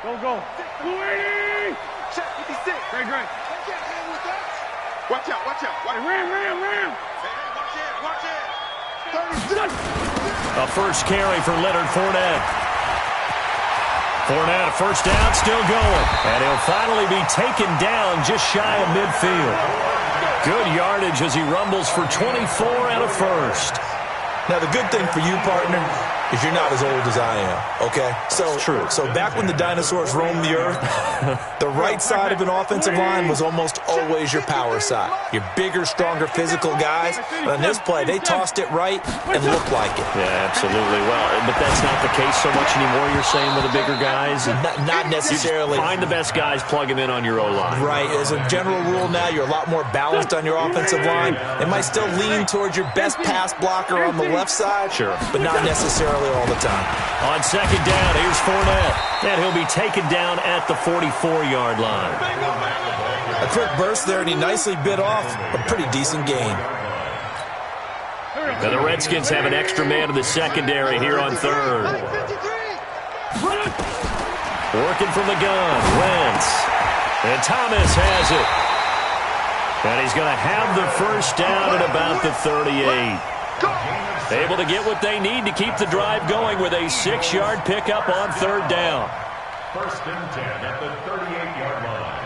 Go, go. 280! Check, 56. Great, great. Watch out, watch out. Watch out. Ram. Hey, watch it, watch it. 36. A first carry for Leonard Fournette. Fournette, a first down, still going. And he'll finally be taken down just shy of midfield. Good yardage as he rumbles for 24 and a first. Now, the good thing for you, partner, is you're not as old as I am, okay? So, true. So back when the dinosaurs roamed the earth, the right side of an offensive line was almost always your power side. Your bigger, stronger physical guys. But on this play, they tossed it right and looked like it. Yeah, absolutely. Well, but that's not the case so much anymore, you're saying, with the bigger guys? Not necessarily. Find the best guys, plug them in on your O-line. Right. As a general rule now, you're a lot more balanced on your offensive line. It might still lean towards your best pass blocker on the left side, sure, but not necessarily all the time. On second down, here's Fournette. And he'll be taken down at the 44-yard line. A quick burst there, and he nicely bit off a pretty decent gain. Now the Redskins have an extra man in the secondary here on third. Working from the gun, Wentz. And Thomas has it. And he's going to have the first down at about the 38. Able to get what they need to keep the drive going with a 6-yard pickup on third down. First and 10 at the 38-yard line.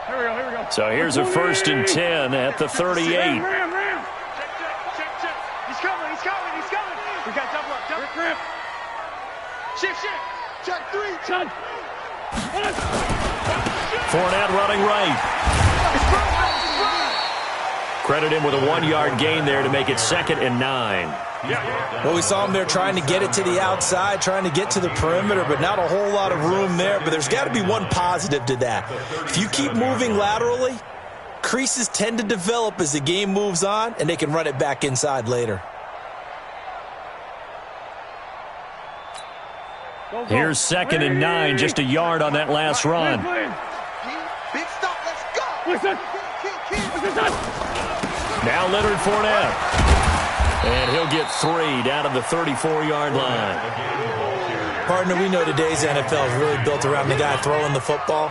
Here we go. So here's a first and 10 at the 38. Ram. Check. He's coming. We got double up. Ram. Shift. Check 3. Shot. Fournette running right. Credit him with a 1-yard gain there to make it 2nd and 9. Well, we saw him there trying to get it to the outside, trying to get to the perimeter, but not a whole lot of room there. But there's got to be one positive to that. If you keep moving laterally, creases tend to develop as the game moves on, and they can run it back inside later. Go. Here's 2nd and 9, just a yard on that last run. Big stop, let's go. Listen. Now Leonard Fournette. And he'll get 3 down to the 34-yard line. Partner, we know today's NFL is really built around the guy throwing the football.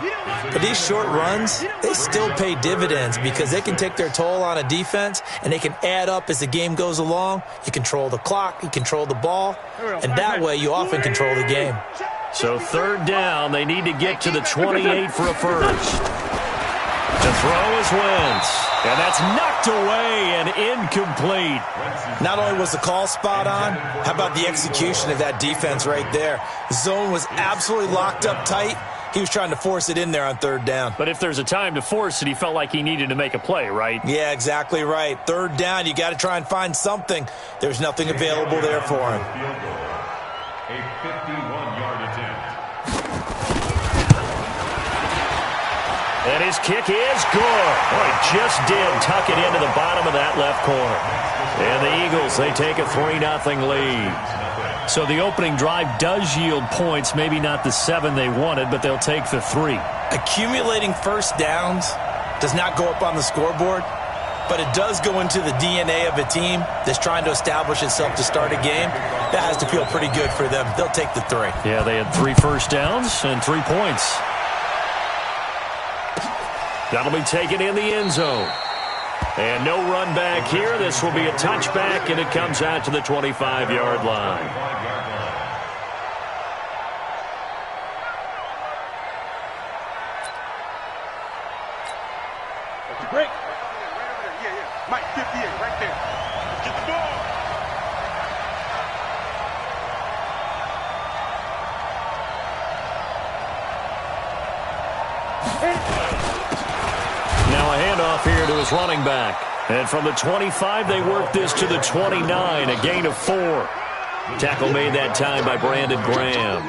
But these short runs, they still pay dividends because they can take their toll on a defense, and they can add up as the game goes along. You control the clock, you control the ball, and that way you often control the game. So third down, they need to get to the 28 for a first. To throw is Wentz. And that's knocked away and incomplete. Not only was the call spot on, how about the execution of that defense right there? The zone was absolutely locked up tight. He was trying to force it in there on third down. But if there's a time to force it, he felt like he needed to make a play, right? Yeah, exactly right. Third down, you got to try and find something. There's nothing available there for him. A 51-yard attempt. And his kick is good. Boy, he just did tuck it into the bottom of that left corner. And the Eagles, they take a 3-0 lead. So the opening drive does yield points, maybe not the 7 they wanted, but they'll take the 3. Accumulating first downs does not go up on the scoreboard, but it does go into the DNA of a team that's trying to establish itself to start a game. That has to feel pretty good for them. They'll take the 3. Yeah, they had 3 first downs and 3 points. That'll be taken in the end zone. And no run back here. This will be a touchback, and it comes out to the 25-yard line. Break. Yeah. Mike, 58, right there. Let's get the ball. Now a handoff here to his running back. And from the 25, they work this to the 29, a gain of 4. Tackle made that time by Brandon Graham.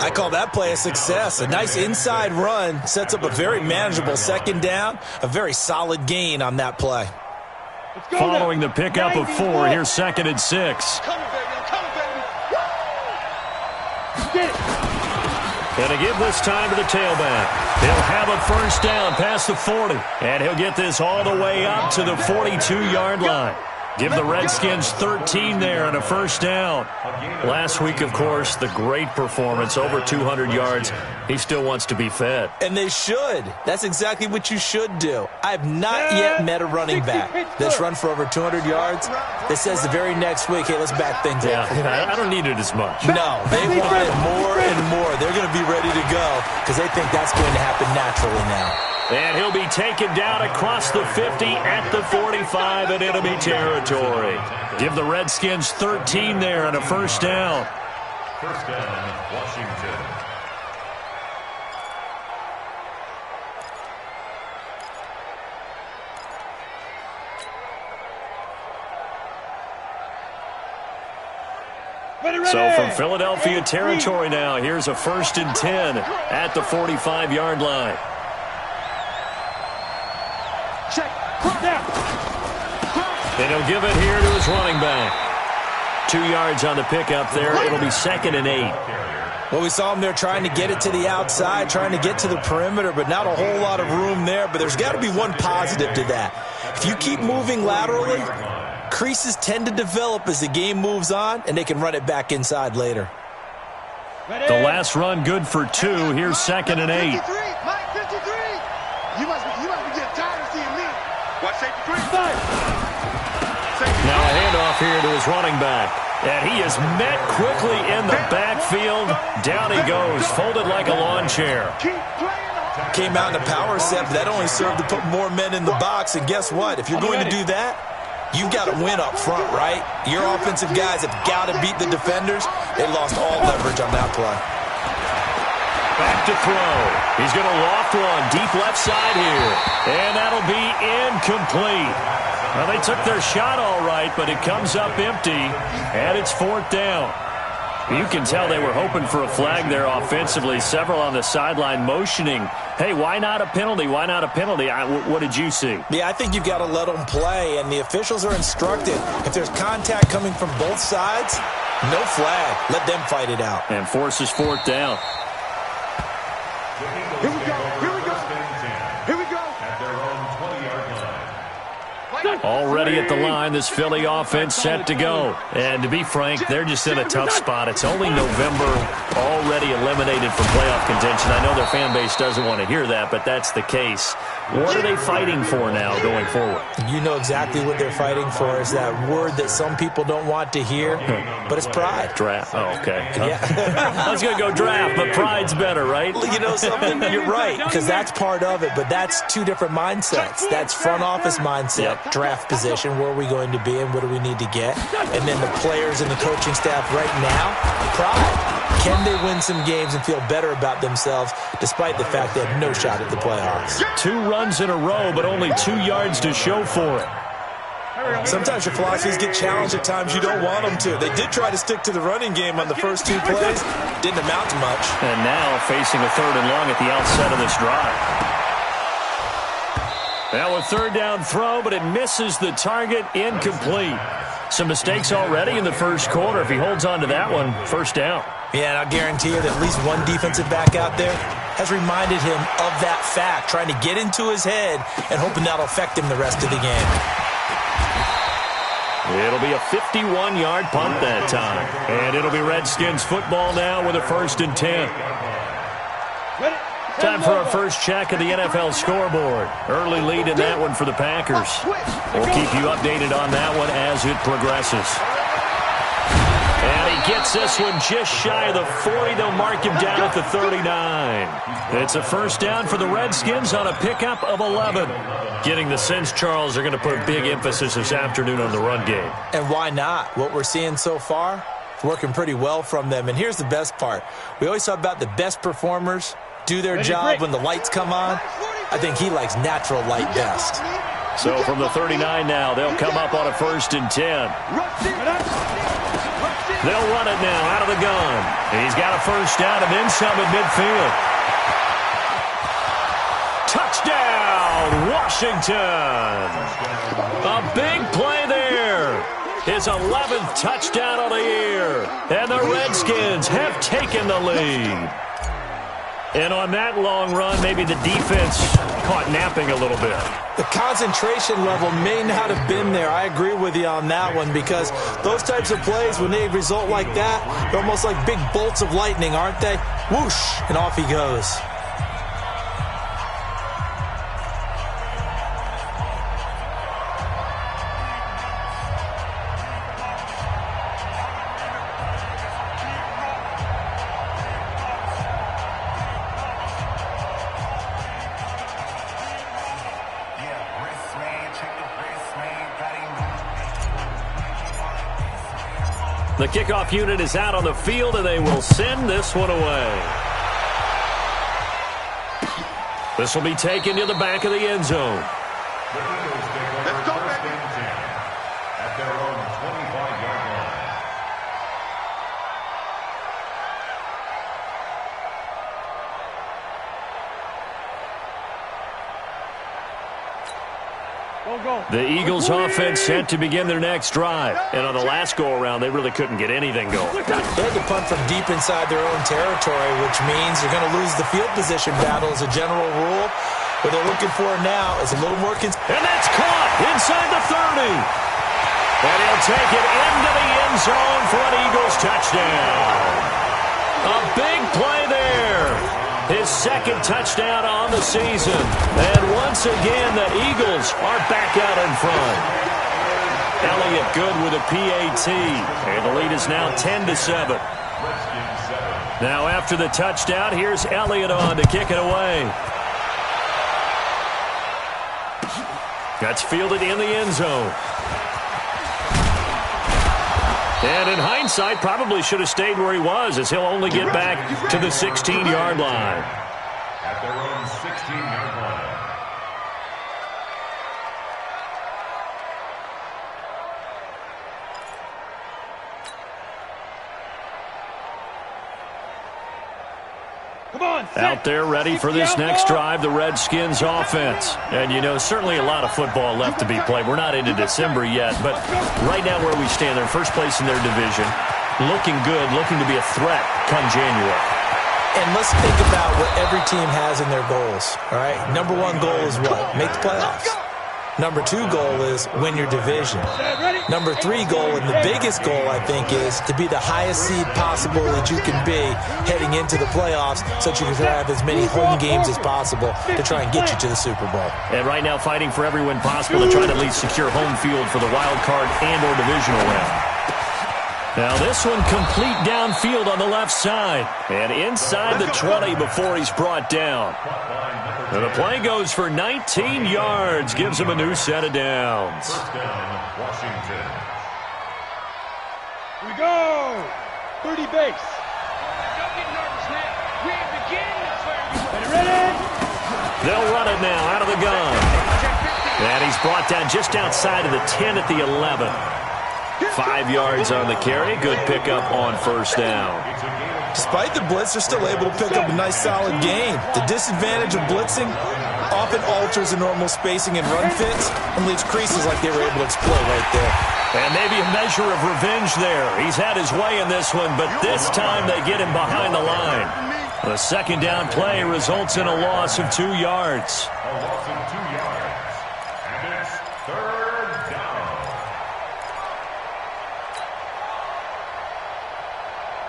I call that play a success. A nice inside run sets up a very manageable second down, a very solid gain on that play. Following the pickup of 4, here's 2nd and 6. Coming, baby. I'm coming, baby. Get it. And to give this time to the tailback. He'll have a first down past the 40. And he'll get this all the way up to the 42-yard line. Give the Redskins 13 there and a first down. Last week, of course, the great performance, over 200 yards. He still wants to be fed. And they should. That's exactly what you should do. I have not yet met a running back that's run for over 200 yards that says the very next week, hey, let's back things up. Yeah, I don't need it as much. No, they want it more and more. They're going to be ready to go because they think that's going to happen naturally now. And he'll be taken down across the 50 at the 45 in enemy territory. Give the Redskins 13 there and a first down. First down, Washington. So from Philadelphia territory now, here's a 1st and 10 at the 45-yard line. And he'll give it here to his running back. 2 yards on the pickup there. It'll be 2nd and 8. Well, we saw him there trying to get it to the outside, trying to get to the perimeter, but not a whole lot of room there. But there's got to be one positive to that. If you keep moving laterally, creases tend to develop as the game moves on, and they can run it back inside later. The last run good for 2. Here's 2nd and 8. Mike 53. You must be getting tired of seeing me. Watch safety 3. Now a handoff here to his running back. And he is met quickly in the backfield. Down he goes, folded like a lawn chair. Came out in a power set, but that only served to put more men in the box. And guess what? If you're going to do that, you've got to win up front, right? Your offensive guys have got to beat the defenders. They lost all leverage on that play. Back to throw. He's going to loft one deep left side here. And that'll be incomplete. Well, they took their shot all right, but it comes up empty, and it's 4th down. You can tell they were hoping for a flag there offensively. Several on the sideline motioning, hey, why not a penalty? Why not a penalty? What did you see? Yeah, I think you've got to let them play, and the officials are instructed. If there's contact coming from both sides, no flag. Let them fight it out. And forces 4th down. Here we go. Here we go. At their own 20-yard line. Already at the line, this Philly offense set to go. And to be frank, they're just in a tough spot. It's only November, already eliminated from playoff contention. I know their fan base doesn't want to hear that, but that's the case. What are they fighting for now going forward? You know exactly what they're fighting for is that word that some people don't want to hear, but it's pride. Draft. Oh, okay. Yeah. I was going to go draft, but pride's better, right? You know something? You're right, because that's part of it, but that's two different mindsets. That's front office mindset, draft position, where are we going to be and what do we need to get? And then the players and the coaching staff right now, pride. Can they win some games and feel better about themselves despite the fact they have no shot at the playoffs? 2 runs in a row, but only 2 yards to show for it. Sometimes your philosophies get challenged at times you don't want them to. They did try to stick to the running game on the first 2 plays. Didn't amount to much. And now facing a 3rd and long at the outset of this drive. Now a 3rd down throw, but it misses the target. Incomplete. Some mistakes already in the first quarter. If he holds on to that one, 1st down. Yeah, and I'll guarantee you that at least one defensive back out there has reminded him of that fact, trying to get into his head and hoping that'll affect him the rest of the game. It'll be a 51-yard punt that time. And it'll be Redskins football now with a 1st and 10. Time for our first check of the NFL scoreboard. Early lead in that one for the Packers. We'll keep you updated on that one as it progresses. And he gets this one just shy of the 40. They'll mark him down at the 39. It's a 1st down for the Redskins on a pickup of 11. Getting the sense, Charles, they're going to put a big emphasis this afternoon on the run game. And why not? What we're seeing so far, it's working pretty well from them. And here's the best part. We always talk about the best performers do their job when the lights come on. I think he likes natural light best. So from the 39 now, they'll come up on a 1st and 10. They'll run it now out of the gun. He's got a 1st down and then some at midfield. Touchdown, Washington. A big play there. His 11th touchdown of the year. And the Redskins have taken the lead. And on that long run, maybe the defense caught napping a little bit. The concentration level may not have been there. I agree with you on that one, because those types of plays, when they result like that, they're almost like big bolts of lightning, aren't they? Whoosh, and off he goes. The kickoff unit is out on the field, and they will send this one away. This will be taken to the back of the end zone. Let's go, baby. At their own 25-yard line. The Eagles offense set to begin their next drive. And on the last go-around, they really couldn't get anything going. They had to punt from deep inside their own territory, which means they're going to lose the field position battle as a general rule. What they're looking for now is a little more And that's caught inside the 30. And he'll take it into the end zone for an Eagles touchdown. A big play there. His second touchdown on the season. And once again, the Eagles are back out in front. Elliott good with a PAT. And the lead is now 10-7. Now after the touchdown, here's Elliott on to kick it away. That's fielded in the end zone. And in hindsight, probably should have stayed where he was, as he'll only get back to the 16-yard line. At their own 16-yard line. Out there ready for this next drive, the Redskins offense. And, you know, certainly a lot of football left to be played. We're not into December yet, but right now where we stand, they're in first place in their division. Looking good, looking to be a threat come January. And let's think about what every team has in their goals, all right? Number one goal is what? Make the playoffs. Number two goal is win your division. Number three goal, and the biggest goal, I think, is to be the highest seed possible that you can be heading into the playoffs, so that you can have as many home games as possible to try and get you to the Super Bowl. And right now fighting for every win possible to try to at least secure home field for the wild card and or divisional round. Now this one complete downfield on the left side. And inside the 20 before he's brought down. And the play goes for 19 yards. Gives him a new set of downs. First down, Washington. Here we go. 30 base. Don't get nervous now. We ain't beginning. Ready? They'll run it now out of the gun. And he's brought down just outside of the 10 at the 11. 5 yards on the carry. Good pickup on first down. Despite the blitz, they're still able to pick up a nice, solid gain. The disadvantage of blitzing often alters the normal spacing and run fits and leaves creases like they were able to exploit right there. And maybe a measure of revenge there. He's had his way in this one, but this time they get him behind the line. The second down play results in a loss of 2 yards. A loss of 2 yards. And it's third down.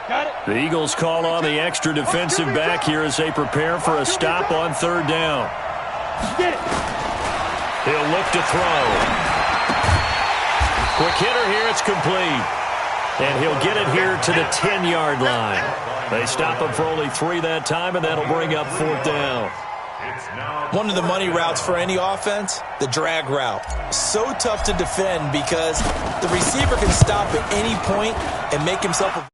Got it. The Eagles call on the extra defensive back here as they prepare for a stop on third down. Get it. He'll look to throw. Quick hitter here, it's complete. And he'll get it here to the 10-yard line. They stop him for only 3 that time, and that'll bring up fourth down. One of the money routes for any offense, the drag route. So tough to defend because the receiver can stop at any point and make himself a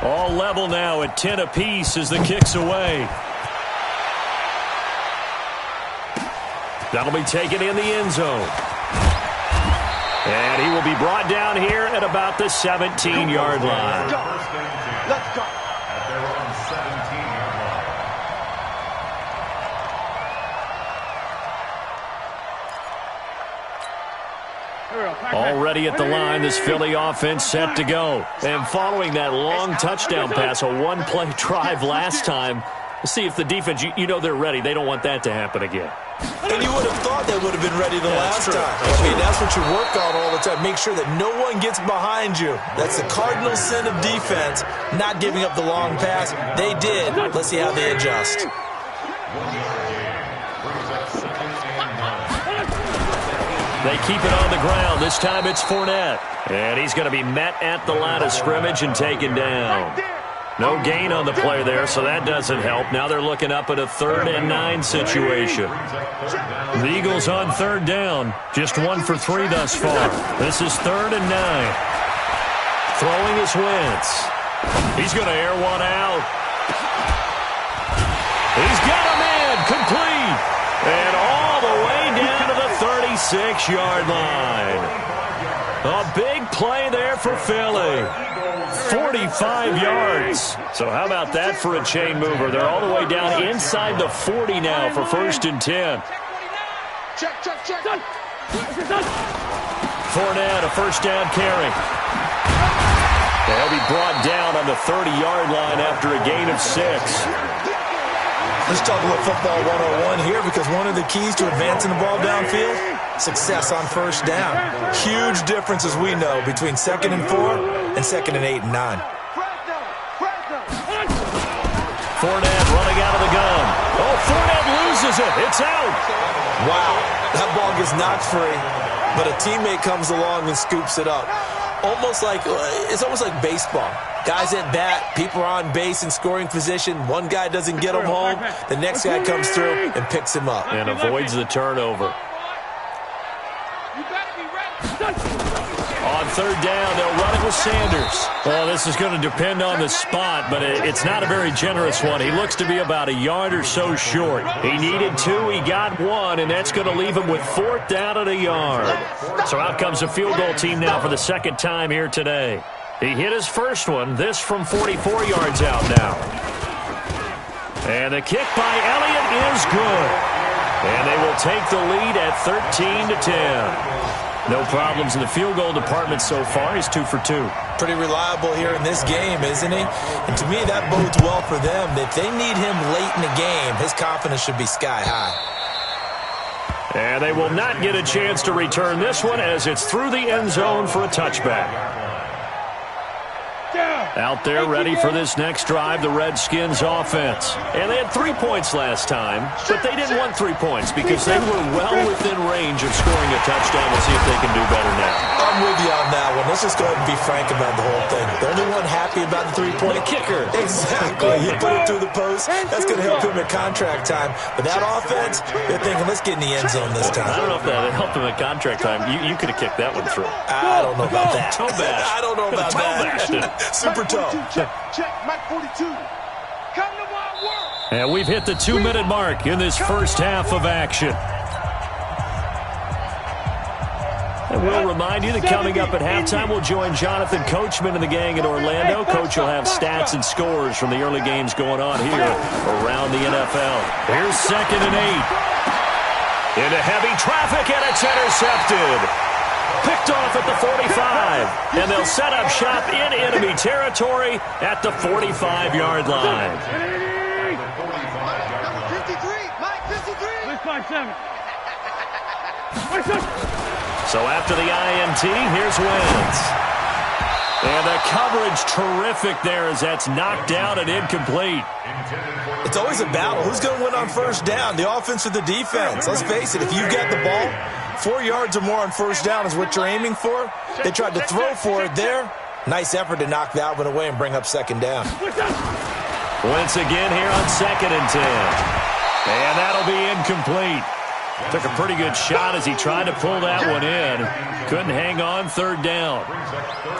All level now at 10 apiece as the kick's away. That'll be taken in the end zone. And he will be brought down here at about the 17-yard line. Let's go. At their own 17-yard line. Already at the line, this Philly offense set to go. And following that long touchdown pass, a one-play drive last time, see if the defense, you know they're ready. They don't want that to happen again. And you would have thought they would have been ready the last time. I mean, that's what you work on all the time. Make sure that no one gets behind you. That's the cardinal sin of defense, not giving up the long pass. They did. Let's see how they adjust. They keep it on the ground. This time it's Fournette. And he's going to be met at the line of scrimmage and taken down. No gain on the play there, so that doesn't help. Now they're looking up at a 3rd and 9 situation. The Eagles on 3rd down. Just 1 for 3 thus far. This is 3rd and 9. Throwing his Wentz. He's going to air one out. He's got a man complete. And all the way down to the 36-yard line. A big play there for Philly. 45 yards. So how about that for a chain mover? They're all the way down inside the 40 now for 1st and 10. Check. Fournette, a 1st down carry. They'll be brought down on the 30-yard line after a gain of 6. Let's talk about football 101 here, because one of the keys to advancing the ball downfield, success on 1st down. Huge difference, as we know, between 2nd and 4 and 2nd and 8 and 9. Fournette running out of the gun. Oh, Fournette loses it. It's out. Wow, that ball gets knocked free, but a teammate comes along and scoops it up. It's almost like baseball. Guys at bat, people are on base in scoring position. One guy doesn't get him home. The next guy comes through and picks him up. And avoids the turnover. On 3rd down, they'll run it with Sanders. Well, this is going to depend on the spot, but it's not a very generous one. He looks to be about a yard or so short. He needed 2, he got 1, and that's going to leave him with 4th down at a yard. So out comes a field goal team now for the 2nd time here today. He hit his first one, this from 44 yards out now. And the kick by Elliott is good. And they will take the lead at 13-10. No problems in the field goal department so far. He's 2 for 2. Pretty reliable here in this game, isn't he? And to me, that bodes well for them. If they need him late in the game, his confidence should be sky high. And they will not get a chance to return this one as it's through the end zone for a touchback. Out there ready for this next drive, the Redskins offense. And they had 3 points last time, but they didn't want 3 points because they were well within range of scoring a touchdown. We'll see if they can do better now. I'm with you on that one. Let's just go ahead and be frank about the whole thing. The only one happy about the 3-point kicker. Exactly. He put it through the post. That's going to help him at contract time. But that offense, they're thinking, let's get in the end zone this time. I don't know if that helped him at contract time. You could have kicked that one through. I don't know about that. Toe bash. I don't know about that. Super toe. Check. Mike 42. Come to my world. And we've hit the 2-minute mark in this first half of action. And we'll remind you that coming up at halftime, we'll join Jonathan Coachman and the gang in Orlando. Coach will have stats and scores from the early games going on here around the NFL. Here's 2nd and 8. Into heavy traffic, and it's intercepted. Picked off at the 45, and they'll set up shop in enemy territory at the 45-yard line. Number 53, Mike 53. So after the INT, here's Wentz. And the coverage terrific there as that's knocked down and incomplete. It's always a battle. Who's going to win on 1st down, the offense or the defense? Let's face it, if you get the ball, 4 yards or more on 1st down is what you're aiming for. They tried to throw for it there. Nice effort to knock that one away and bring up 2nd down. Once again here on 2nd and 10. And that'll be incomplete. Took a pretty good shot as he tried to pull that one in. Couldn't hang on, third down.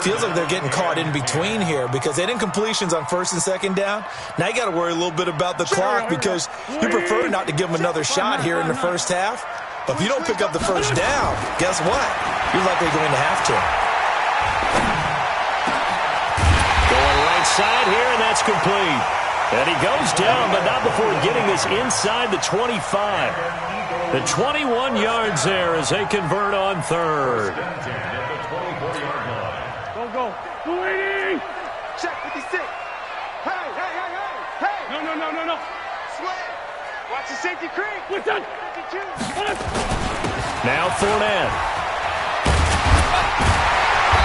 Feels like they're getting caught in between here because they didn't completions on first and second down. Now you got to worry a little bit about the clock because you prefer not to give them another shot here in the first half. But if you don't pick up the first down, guess what? You're likely going to have to. Going right side here, and that's complete. And he goes down, but not before getting this inside the 25. The 21 yards there as they convert on third. Go. 280. Check 56. Hey. No. Sweat. Watch the safety creep. Listen. 52. Now Fournette.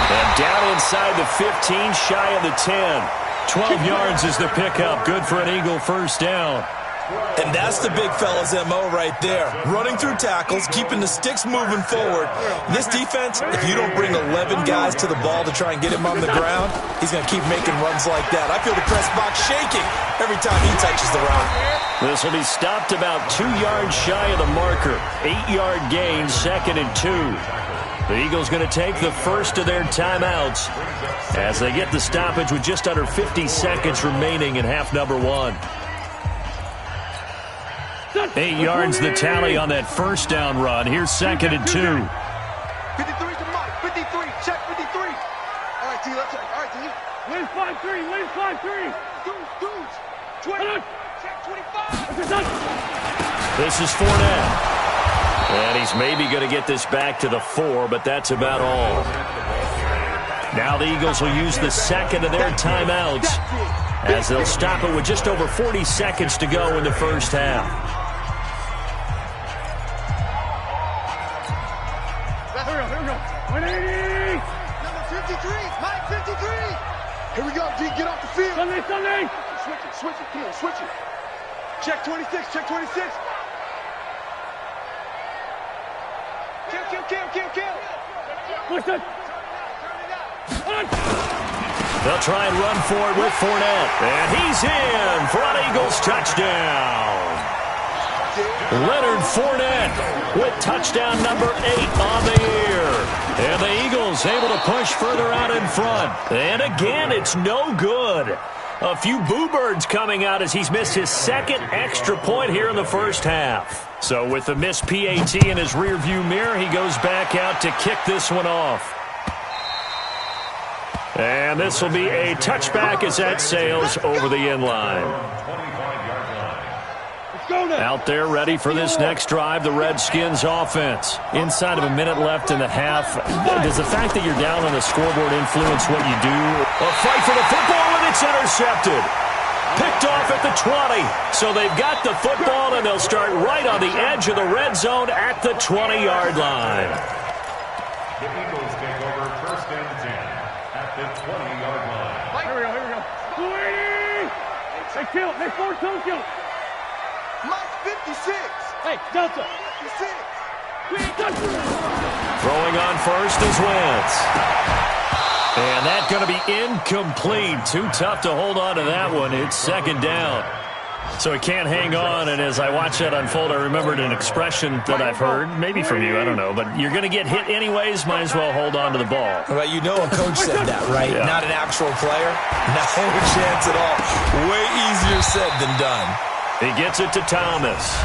And down inside the 15, shy of the 10. 12 yards is the pickup. Good for an Eagle first down. And that's the big fella's MO right there. Running through tackles, keeping the sticks moving forward. This defense, if you don't bring 11 guys to the ball to try and get him on the ground, he's going to keep making runs like that. I feel the press box shaking every time he touches the rock. This will be stopped about 2 yards shy of the marker. 8-yard gain, 2nd and 2. The Eagles going to take the first of their timeouts as they get the stoppage with just under 50 seconds remaining in half number 1. 8 yards the tally on that first down run. Here's 2nd and 2. 53 to Mike. 53. Check 53. All right, T. Let's check. All right, T. Win 5-3. Dudes. 20. Check 25. This is Fournette. And he's maybe going to get this back to the 4, but that's about all. Now the Eagles will use the second of their timeouts as they'll stop it with just over 40 seconds to go in the first half. Here we go. 180. Number 53. Mike 53. Here we go, D. Get off the field. Sunday. Switch it. Come on, switch it. Check 26. Check 26. Kill. Listen. They'll try and run for it with Fournette. And he's in for an Eagles touchdown. Leonard Fournette with touchdown number 8 on the year. And the Eagles able to push further out in front. And again, it's no good. A few boo birds coming out as he's missed his second extra point here in the first half. So with the missed PAT in his rearview mirror, he goes back out to kick this one off. And this will be a touchback as that sails over the end line. Out there ready for this next drive, the Redskins offense. Inside of a minute left in the half. Does the fact that you're down on the scoreboard influence what you do? A fight for the football, and it's intercepted. Picked off at the 20. So they've got the football, and they'll start right on the edge of the red zone at the 20-yard line. The Eagles take over first and 10 at the 20-yard line. Here we go. 280. Hey, kill. Hey, force don't kill. Mike 56. Hey, Delta. 56. Throwing on first is Wentz. And that's going to be incomplete. Too tough to hold on to that one. It's second down. So he can't hang on, and as I watch that unfold, I remembered an expression that I've heard, maybe from you, I don't know, but you're going to get hit anyways, might as well hold on to the ball. Well, you know a coach said that, right? Yeah. Not an actual player. No chance at all. Way easier said than done. He gets it to Thomas.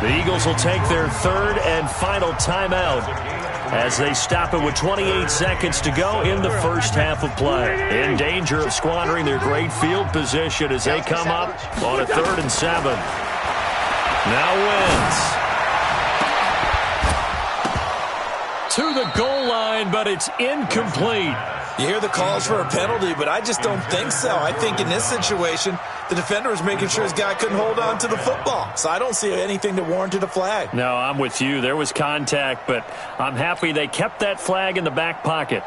The Eagles will take their third and final timeout as they stop it with 28 seconds to go in the first half of play. In danger of squandering their great field position as they come up on a 3rd and 7. Now Wentz to the goal line, but it's incomplete. You hear the calls for a penalty, but I just don't think so. I think in this situation, the defender was making sure his guy couldn't hold on to the football. So I don't see anything that warranted a flag. No, I'm with you. There was contact, but I'm happy they kept that flag in the back pocket.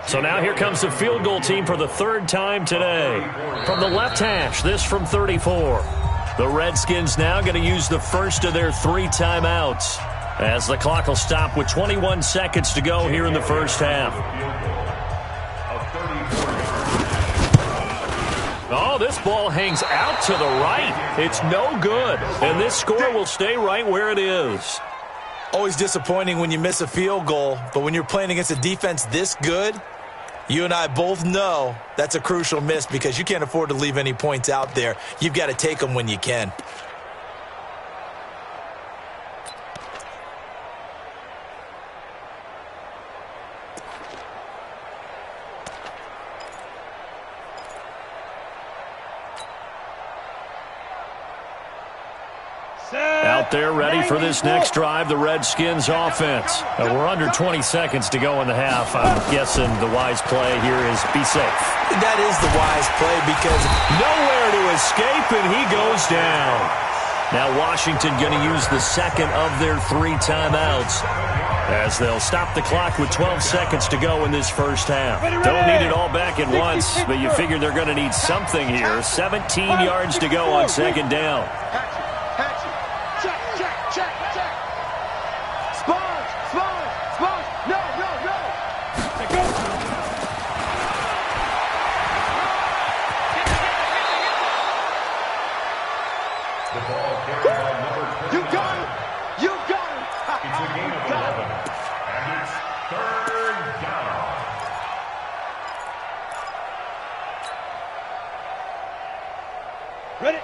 So now here comes the field goal team for the 3rd time today. From the left hash, this from 34. The Redskins now going to use the first of their 3 timeouts as the clock will stop with 21 seconds to go here in the first half. Oh, this ball hangs out to the right. It's no good. And this score will stay right where it is. Always disappointing when you miss a field goal, but when you're playing against a defense this good, you and I both know that's a crucial miss because you can't afford to leave any points out there. You've got to take them when you can. Out there ready for this next drive, the Redskins offense. We're under 20 seconds to go in the half. I'm guessing the wise play here is be safe. That is the wise play because nowhere to escape, and he goes down. Now Washington going to use the second of their 3 timeouts as they'll stop the clock with 12 seconds to go in this first half. Don't need it all back at once, but you figure they're going to need something here. 17 yards to go on second down.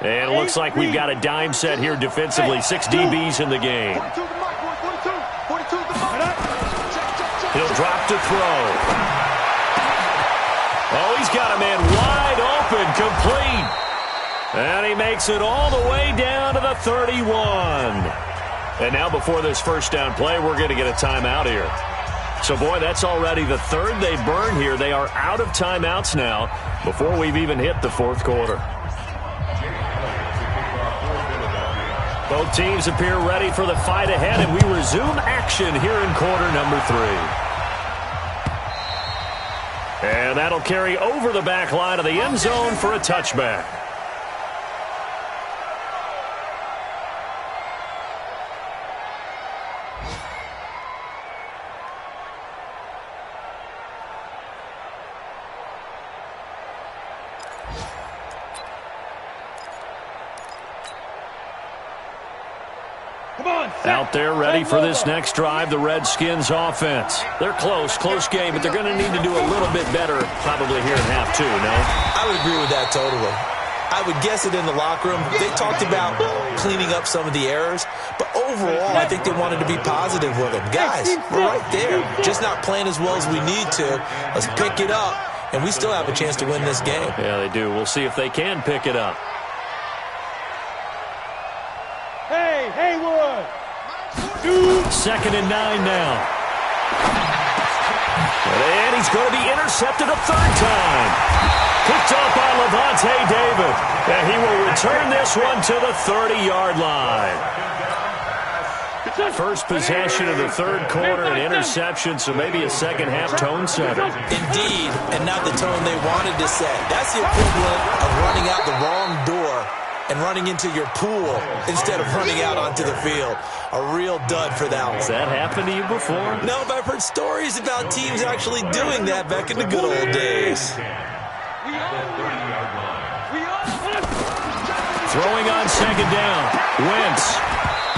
And it looks like we've got a dime set here defensively. 6 DBs in the game. He'll drop to throw. Oh, he's got a man wide open, complete. And he makes it all the way down to the 31. And now before this first down play, we're going to get a timeout here. So, boy, that's already the third they burn here. They are out of timeouts now before we've even hit the fourth quarter. Both teams appear ready for the fight ahead, and we resume action here in quarter number 3. And that'll carry over the back line of the end zone for a touchback. Out there ready for this next drive, the Redskins offense. They're close game, but they're going to need to do a little bit better probably here in half 2, no? I would agree with that totally. I would guess it in the locker room. They talked about cleaning up some of the errors, but overall, I think they wanted to be positive with them. Guys, we're right there. Just not playing as well as we need to. Let's pick it up, and we still have a chance to win this game. Yeah, they do. We'll see if they can pick it up. Hey, Haywood! 2nd and 9 now. And he's going to be intercepted a third time. Picked up by Levante David. And he will return this one to the 30-yard line. First possession of the third quarter, an interception, so maybe a second-half tone setter. Indeed, and not the tone they wanted to set. That's the equivalent of running out the wrong door and running into your pool instead of running out onto the field. A real dud for that one. Has that happened to you before? No, but I've heard stories about teams actually doing that back in the good old days. Throwing on second down. Wentz.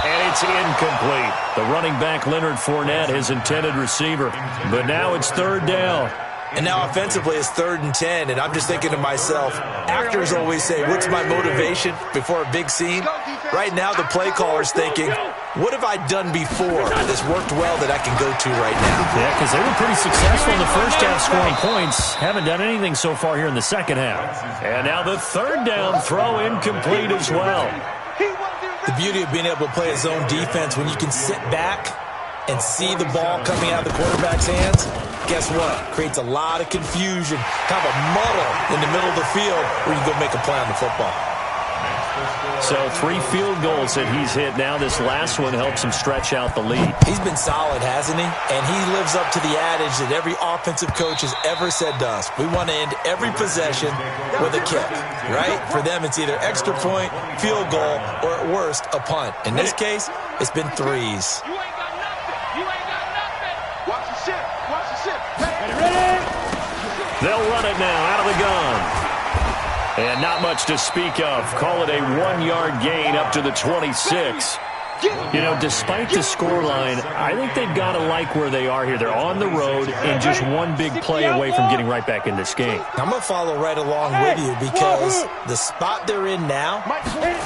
And it's incomplete. The running back, Leonard Fournette, his intended receiver. But now it's third down. And now offensively it's 3rd and 10, and I'm just thinking to myself, actors always say, what's my motivation before a big scene? Right now the play caller's thinking, what have I done before that's worked well that I can go to right now? Yeah, because they were pretty successful in the first half scoring points. Haven't done anything so far here in the second half. And now the third down throw incomplete as well. The beauty of being able to play a zone defense when you can sit back and see the ball coming out of the quarterback's hands, guess what? Creates a lot of confusion, kind of a muddle in the middle of the field where you go make a play on the football. So 3 field goals that he's hit now. This last one helps him stretch out the lead. He's been solid, hasn't he? And he lives up to the adage that every offensive coach has ever said to us. We want to end every possession with a kick, right? For them, it's either extra point, field goal, or at worst, a punt. In this case, it's been 3s. They'll run it now out of the gun. And not much to speak of. Call it a 1-yard gain up to the 26. You know, despite the scoreline, I think they've got to like where they are here. They're on the road and just one big play away from getting right back in this game. I'm going to follow right along with you because the spot they're in now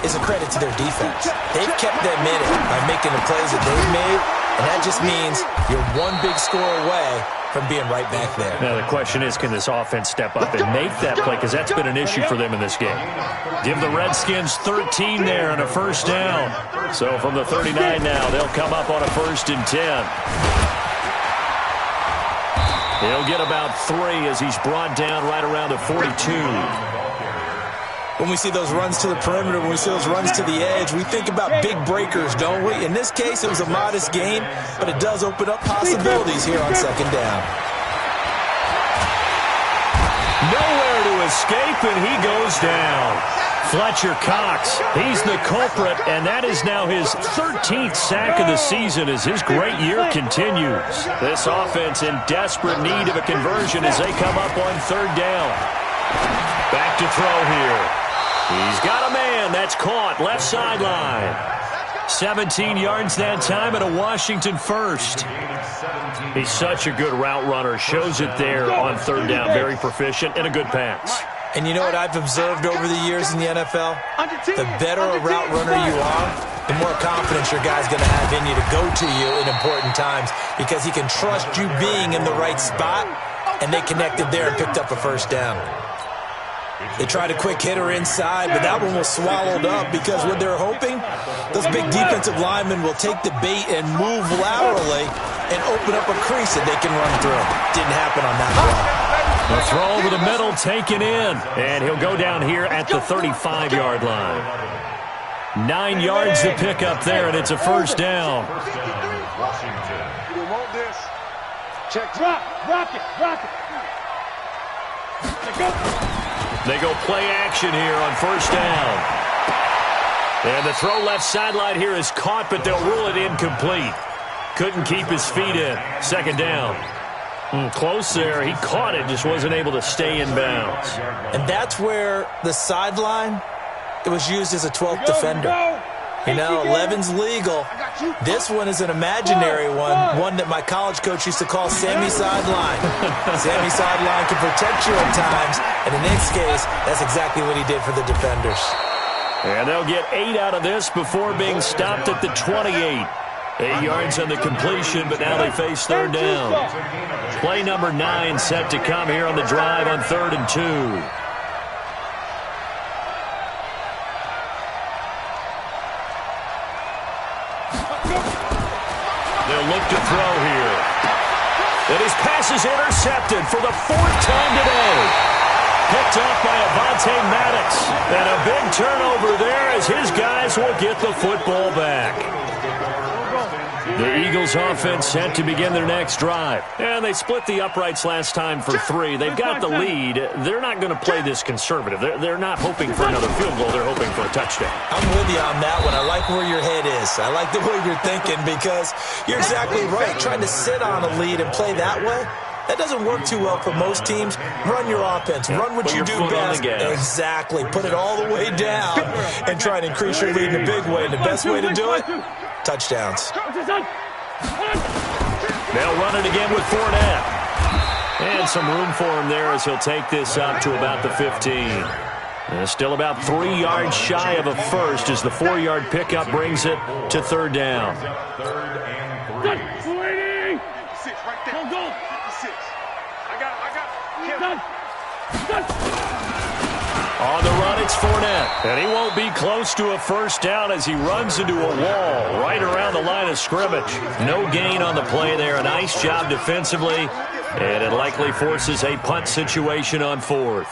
is a credit to their defense. They've kept them in it by making the plays that they've made, and that just means you're one big score away from being right back there. Now, the question is, can this offense step up and make that play? Because that's been an issue for them in this game. Give the Redskins 13 there and a first down. So from the 39 now, they'll come up on a 1st and 10. He'll get about 3 as he's brought down right around the 42. When we see those runs to the perimeter, when we see those runs to the edge, we think about big breakers, don't we? In this case, it was a modest gain, but it does open up possibilities here on 2nd down. Nowhere to escape, and he goes down. Fletcher Cox, he's the culprit, and that is now his 13th sack of the season as his great year continues. This offense in desperate need of a conversion as they come up on 3rd down. Back to throw here. He's got a man. That's caught. Left sideline. 17 yards that time and a Washington first. He's such a good route runner. Shows it there on 3rd down. Very proficient and a good pass. And you know what I've observed over the years in the NFL? The better a route runner you are, the more confidence your guy's going to have in you to go to you in important times because he can trust you being in the right spot, and they connected there and picked up a 1st down. They tried a quick hitter inside, but that one was swallowed up because what they're hoping, those big defensive linemen will take the bait and move laterally and open up a crease that they can run through. Didn't happen on that play. The throw over the middle taken in, and he'll go down here at the 35-yard line. 9 yards to pick up there, and it's a 1st down. You want this? Check. Rock it. Go. They go play action here on 1st down. And the throw left sideline here is caught, but they'll rule it incomplete. Couldn't keep his feet in. 2nd down. Close there. He caught it, just wasn't able to stay in bounds. And that's where the sideline, it was used as a 12th defender. You know, 11's legal. This one is an imaginary one that my college coach used to call Sammy Sideline. Sammy Sideline can protect you at times, and in this case, that's exactly what he did for the defenders. And they'll get 8 out of this before being stopped at the 28. 8 yards on the completion, but now they face 3rd down. Play number 9 set to come here on the drive on 3rd and 2. They'll look to throw here. And his pass is intercepted for the 4th time today. Picked off by Avonte Maddox. And a big turnover there as his guys will get the football back. The Eagles offense set to begin their next drive. And they split the uprights last time for 3. They've got the lead. They're not going to play this conservative. They're not hoping for another field goal. They're hoping for a touchdown. I'm with you on that one. I like where your head is. I like the way you're thinking because you're exactly right. Trying to sit on a lead and play that way, that doesn't work too well for most teams. Run your offense. Run what you do best. Exactly. Put it all the way down and try and increase your lead in a big way. And the best way to do it, touchdowns. They'll run it again with Fournette. And some room for him there as he'll take this up to about the 15. Still about 3 yards shy of a first as the 4-yard pickup brings it to 3rd down. On the run, it's Fournette. And he won't be close to a 1st down as he runs into a wall right around the line of scrimmage. No gain on the play there. A nice job defensively. And it likely forces a punt situation on 4th.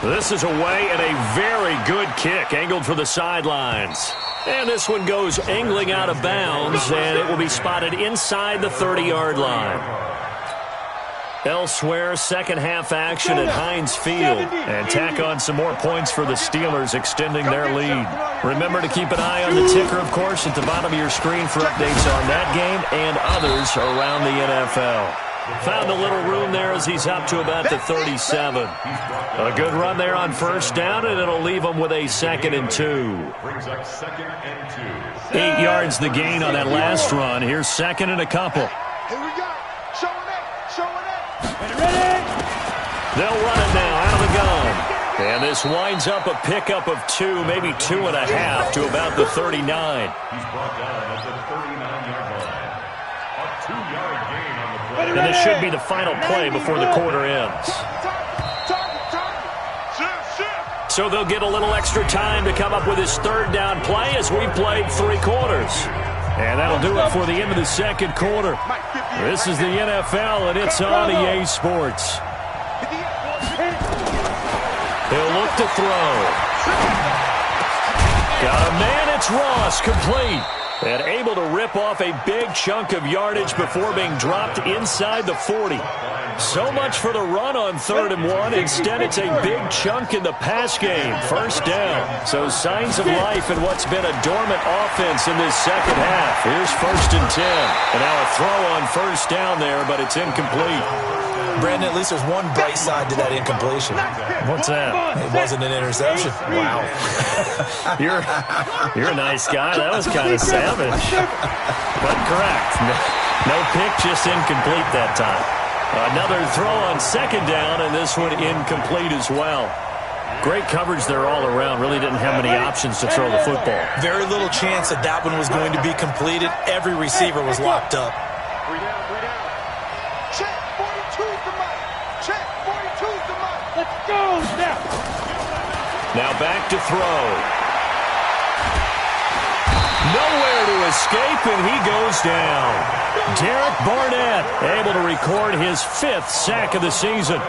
This is away and a very good kick angled for the sidelines. And this one goes angling out of bounds, and it will be spotted inside the 30-yard line. Elsewhere, second half action at Heinz Field. And tack on some more points for the Steelers, extending their lead. Remember to keep an eye on the ticker, of course, at the bottom of your screen for updates on that game and others around the NFL. Found a little room there as he's up to about the 37. A good run there on first down, and it'll leave him with a 2nd and 2. Brings up 2nd and 2. 8 yards the gain on that last run. Here's 2nd and a couple. Here we go. Showing it. Ready? They'll run it now out of the gun. And this winds up a pickup of 2, maybe 2.5 to about the 39. He's brought down at the 39-yard line. A 2-yard gain on the play. And this should be the final play before the quarter ends. So they'll get a little extra time to come up with his 3rd down play as we've played 3 quarters. And that'll do it for the end of the 2nd quarter. This is the NFL, and it's on EA Sports. He'll look to throw. Got a man, it's Ross, complete. And able to rip off a big chunk of yardage before being dropped inside the 40. So much for the run on 3rd and 1. Instead, it's a big chunk in the pass game. 1st down. So signs of life in what's been a dormant offense in this 2nd half. Here's 1st and 10. And now a throw on 1st down there, but it's incomplete. Brandon, at least there's one bright side to that incompletion. What's that? It wasn't an interception. Wow. You're a nice guy. That was kind of savage. But correct. No pick, just incomplete that time. Another throw on 2nd down, and this one incomplete as well. Great coverage there all around. Really didn't have many options to throw the football. Very little chance that that one was going to be completed. Every receiver was locked up. Check 42's the mark. Check 42's the mark. Let's go now. Now back to throw. Nowhere to escape, and he goes down. Derek Barnett able to record his 5th sack of the season.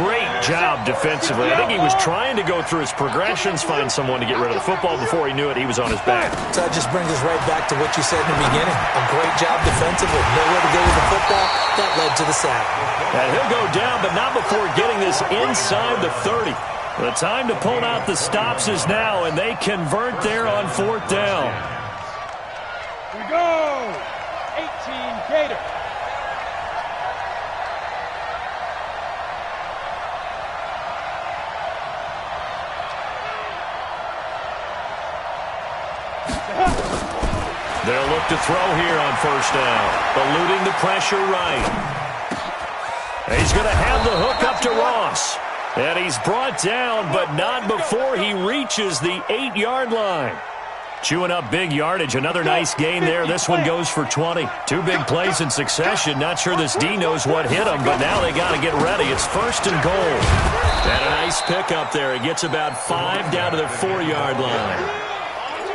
Great job defensively. I think he was trying to go through his progressions, find someone to get rid of the football. Before he knew it, he was on his back. So that just brings us right back to what you said in the beginning. A great job defensively. Nowhere to go with the football. That led to the sack. And he'll go down, but not before getting this inside the 30. The time to pull out the stops is now, and they convert there on 4th down. Here we go. 18 Gator. They'll look to throw here on 1st down. Eluding the pressure right. He's going to have the hook up to Ross. And he's brought down, but not before he reaches the 8-yard line. Chewing up big yardage. Another nice gain there. This one goes for 20. 2 big plays in succession. Not sure this D knows what hit him, but now they got to get ready. It's 1st and goal. And a nice pickup there. It gets about 5 down to the 4-yard line.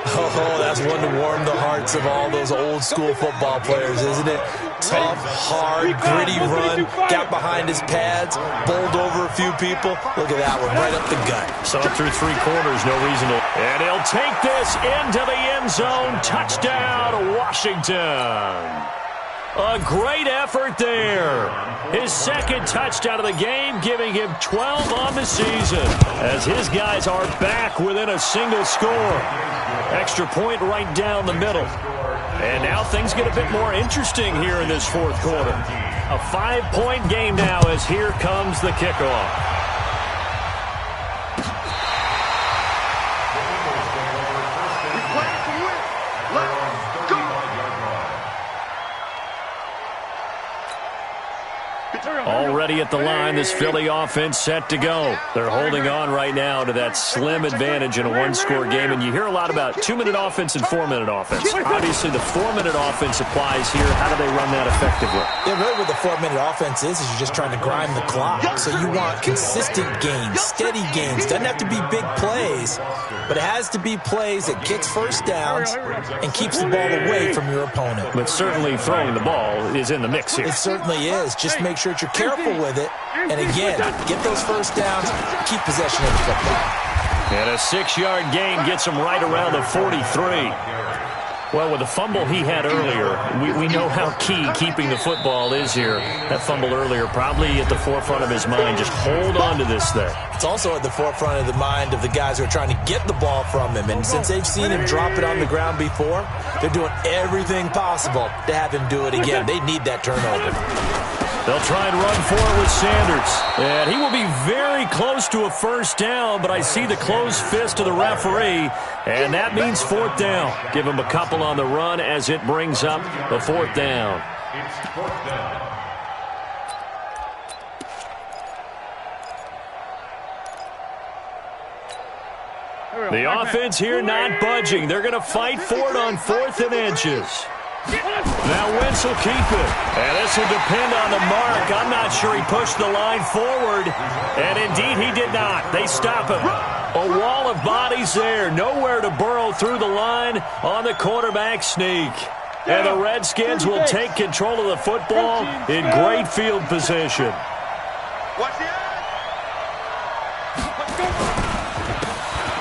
Oh, that's one to warm the hearts of all those old-school football players, isn't it? Tough, hard, gritty run, got behind his pads, bowled over a few people. Look at that one, right up the gut. Saw through 3 quarters, no reason to. And he'll take this into the end zone. Touchdown, Washington. A great effort there. His 2nd touchdown of the game, giving him 12 on the season, as his guys are back within a single score. Extra point right down the middle. And now things get a bit more interesting here in this 4th quarter. A 5-point game now as here comes the kickoff. Already at the line, this Philly offense set to go. They're holding on right now to that slim advantage in a 1-score game. And you hear a lot about 2-minute offense and 4-minute offense. Obviously, the 4-minute offense applies here. How do they run that effectively? Yeah, really what the 4-minute offense is you're just trying to grind the clock. So you want consistent gains, steady gains. Doesn't have to be big plays, but it has to be plays that gets 1st downs and keeps the ball away from your opponent. But certainly throwing the ball is in the mix here. It certainly is. Just make sure that you're careful with it. And again, get those 1st downs, keep possession of the football. And a 6-yard gain gets them right around the 43. Well, with the fumble he had earlier, we know how key keeping the football is here. That fumble earlier probably at the forefront of his mind. Just hold on to this thing. It's also at the forefront of the mind of the guys who are trying to get the ball from him. And since they've seen him drop it on the ground before, they're doing everything possible to have him do it again. They need that turnover. They'll try and run for it with Sanders. And he will be very close to a first down, but I see the closed fist of the referee, and that means fourth down. Give him a couple on the run as it brings up the fourth down. It's fourth down. The offense here not budging. They're going to fight for it on 4th and inches. Now Wentz will keep it. And this will depend on the mark. I'm not sure he pushed the line forward. And indeed he did not. They stop him. A wall of bodies there. Nowhere to burrow through the line on the quarterback sneak. And the Redskins will take control of the football in great field position.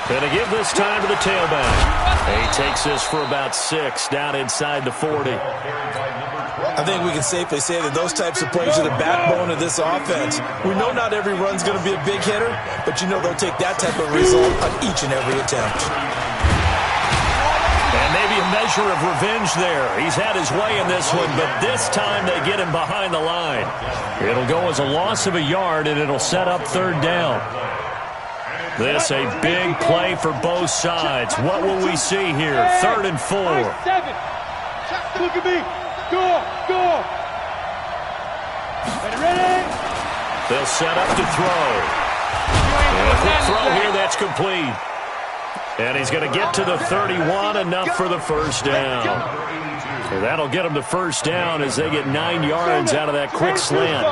Going to give this time to the tailback. He takes this for about 6 down inside the 40. I think we can safely say that those types of plays are the backbone of this offense. We know not every run's going to be a big hitter, but you know they'll take that type of result on each and every attempt. And maybe a measure of revenge there. He's had his way in this one, but this time they get him behind the line. It'll go as a loss of a yard, and it'll set up 3rd down. This a big play for both sides. What will we see here? 3rd and 4. Look at me. Go. Ready? They'll set up to throw. And a quick throw here, that's complete. And he's going to get to the 31, enough for the first down. And that'll get him the first down as they get 9 yards out of that quick slant.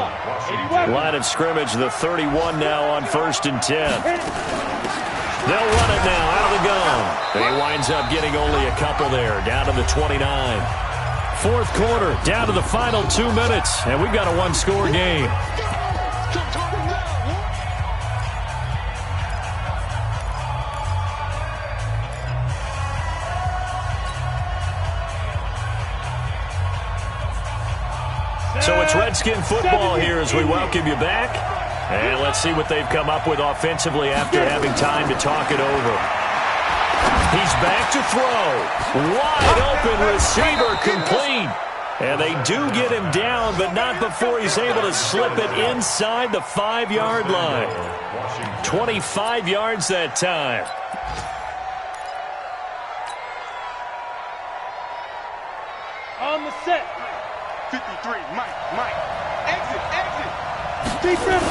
Line of scrimmage, the 31 now on 1st and 10. They'll run it now out of the gun. And he winds up getting only a couple there, down to the 29. 4th quarter, down to the final 2 minutes, and we've got a 1-score game. So it's Redskin football here as we welcome you back. And let's see what they've come up with offensively after having time to talk it over. He's back to throw. Wide open receiver complete. And they do get him down, but not before he's able to slip it inside the 5-yard line. 25 yards that time. On the set. 53, Mike. Exit. Defense.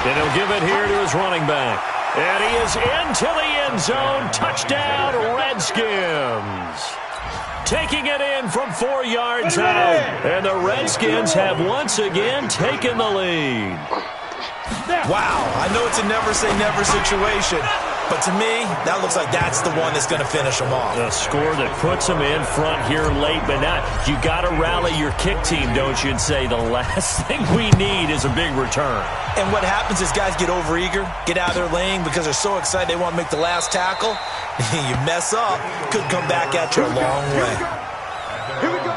And he'll give it here to his running back. And he is into the end zone. Touchdown, Redskins. Taking it in from 4 yards out. And the Redskins have once again taken the lead. Wow, I know it's a never-say-never situation, but to me, that looks like that's the one that's going to finish them off. A score that puts them in front here late, but not. You got to rally your kick team, don't you, and say the last thing we need is a big return. And what happens is guys get overeager, get out of their lane because they're so excited they want to make the last tackle. You mess up, could come back at you a long way. Here we go.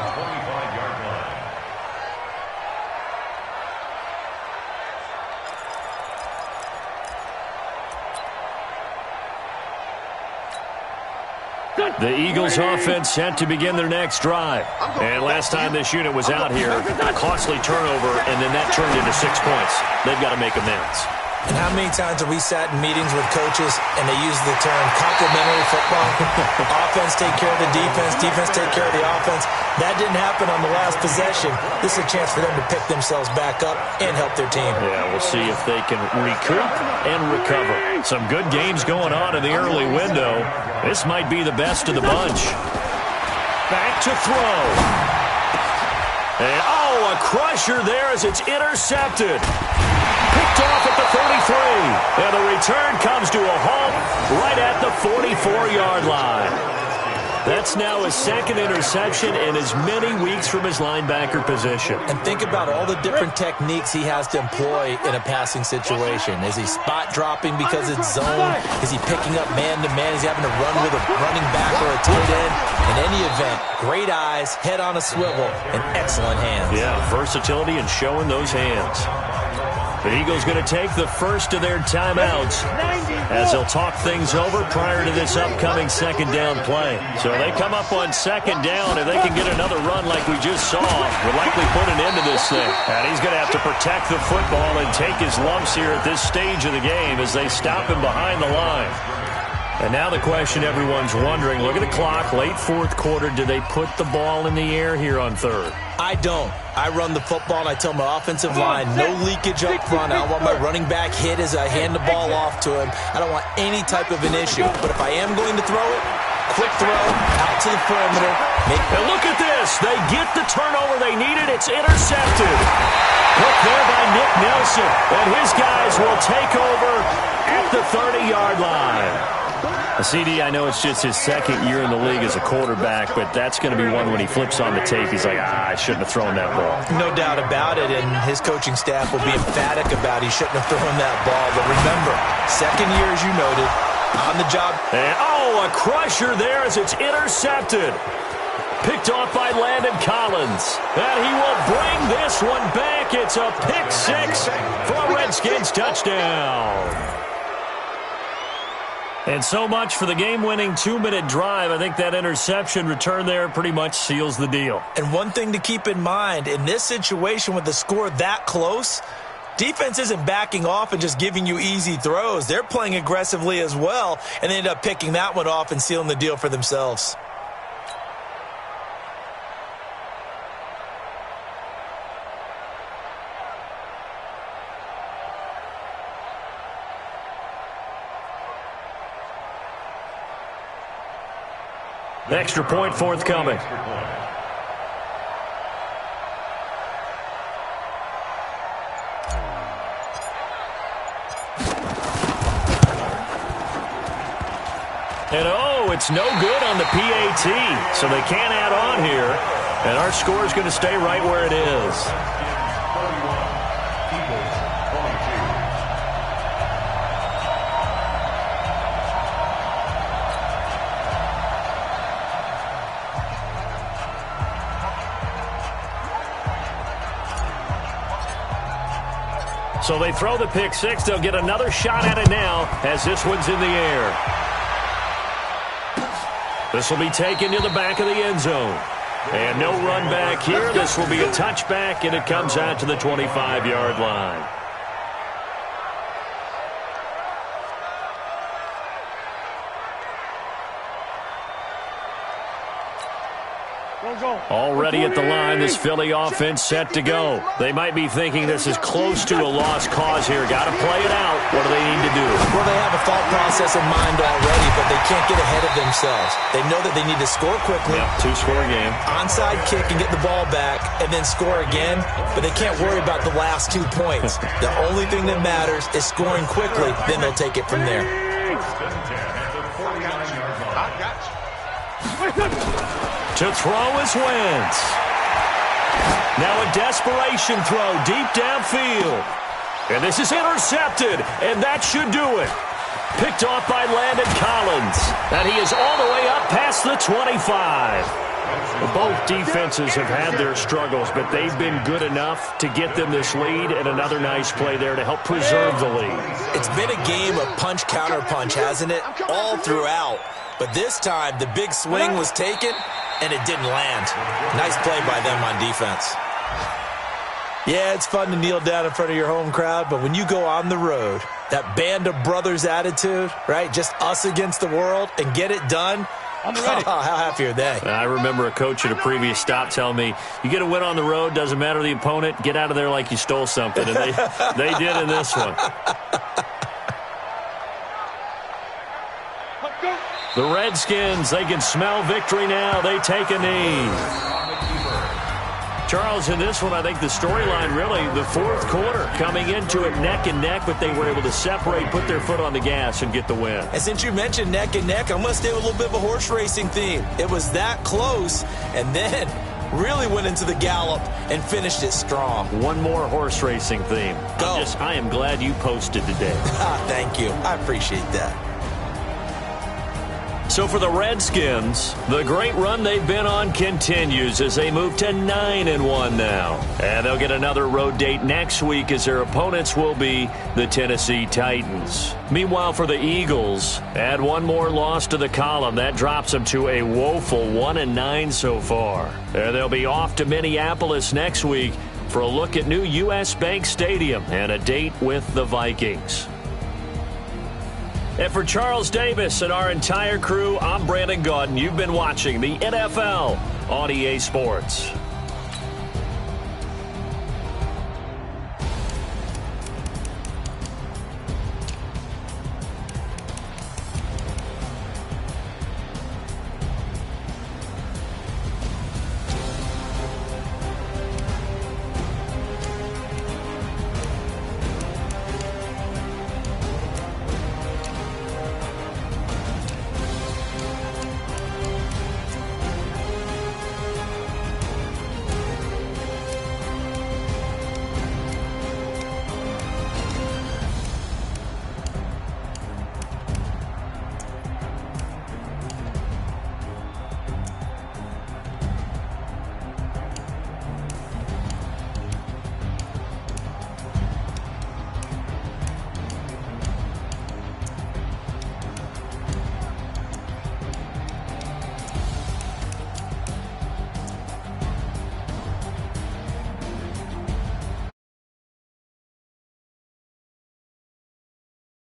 The Eagles offense set to begin their next drive. And last time this unit was out here, costly turnover, and then that turned into 6 points. They've got to make amends. And how many times have we sat in meetings with coaches and they use the term complementary football? Offense take care of the defense, defense take care of the offense. That didn't happen on the last possession. This is a chance for them to pick themselves back up and help their team. Yeah, we'll see if they can recoup and recover. Some good games going on in the early window. This might be the best of the bunch. Back to throw. And, a crusher there as it's intercepted. Picked off at the 33. And the return comes to a halt right at the 44-yard line. That's now his second interception in as many weeks from his linebacker position. And think about all the different techniques he has to employ in a passing situation. Is he spot dropping because it's zone? Is he picking up man-to-man? Is he having to run with a running back or a tight end? In any event, great eyes, head on a swivel, and excellent hands. Yeah, versatility and showing those hands. The Eagles going to take the first of their timeouts as they'll talk things over prior to this upcoming second down play. So they come up on second down. If they can get another run like we just saw, would likely put an end to this thing. And he's going to have to protect the football and take his lumps here at this stage of the game as they stop him behind the line. And now the question everyone's wondering, look at the clock, late fourth quarter, do they put the ball in the air here on third? I don't. I run the football, and I tell my offensive line, no leakage up front. I don't want my running back hit as I hand the ball off to him. I don't want any type of an issue. But if I am going to throw it, quick throw, out to the perimeter. And look at this. They get the turnover they needed. It's intercepted. Hooked there by Nick Nelson. And his guys will take over at the 30-yard line. CD, I know it's just his second year in the league as a quarterback, but that's going to be one when he flips on the tape. He's like, I shouldn't have thrown that ball. No doubt about it, and his coaching staff will be emphatic about he shouldn't have thrown that ball. But remember, second year, as you noted, on the job. And, a crusher there as it's intercepted. Picked off by Landon Collins. And he will bring this one back. It's a pick six for a Redskins touchdown. And so much for the game-winning 2-minute drive. I think that interception return there pretty much seals the deal. And one thing to keep in mind, in this situation with the score that close, defense isn't backing off and just giving you easy throws. They're playing aggressively as well, and they end up picking that one off and sealing the deal for themselves. Extra point forthcoming. And it's no good on the PAT. So they can't add on here. And our score is going to stay right where it is. So they throw the pick six. They'll get another shot at it now as this one's in the air. This will be taken to the back of the end zone. And no run back here. This will be a touchback, and it comes out to the 25-yard line. Already at the line, this Philly offense set to go. They might be thinking this is close to a lost cause here. Got to play it out. What do they need to do? Well, they have a thought process in mind already, but they can't get ahead of themselves. They know that they need to score quickly. Yep, two-score game. Onside kick and get the ball back and then score again, but they can't worry about the last 2 points. The only thing that matters is scoring quickly, then they'll take it from there. To throw is Wentz. Now a desperation throw deep downfield. And this is intercepted, and that should do it. Picked off by Landon Collins. And he is all the way up past the 25. Both defenses have had their struggles, but they've been good enough to get them this lead, and another nice play there to help preserve the lead. It's been a game of punch-counter-punch, hasn't it? All throughout. But this time, the big swing was taken, and it didn't land. Nice play by them on defense. Yeah, it's fun to kneel down in front of your home crowd, but when you go on the road, that band of brothers attitude, right? Just us against the world and get it done. How happy are they? I remember a coach at a previous stop telling me, you get a win on the road, doesn't matter the opponent, get out of there like you stole something. And they did in this one. The Redskins, they can smell victory now. They take a knee. Charles, in this one, I think the storyline really, the fourth quarter, coming into it neck and neck, but they were able to separate, put their foot on the gas, and get the win. And since you mentioned neck and neck, I'm going to stay with a little bit of a horse racing theme. It was that close, and then really went into the gallop and finished it strong. One more horse racing theme. Go. I am glad you posted today. Thank you. I appreciate that. So for the Redskins, the great run they've been on continues as they move to 9-1 now. And they'll get another road date next week as their opponents will be the Tennessee Titans. Meanwhile, for the Eagles, add one more loss to the column. That drops them to a woeful 1-9 so far. And they'll be off to Minneapolis next week for a look at new U.S. Bank Stadium and a date with the Vikings. And for Charles Davis and our entire crew, I'm Brandon Gaudin. You've been watching the NFL on EA Sports.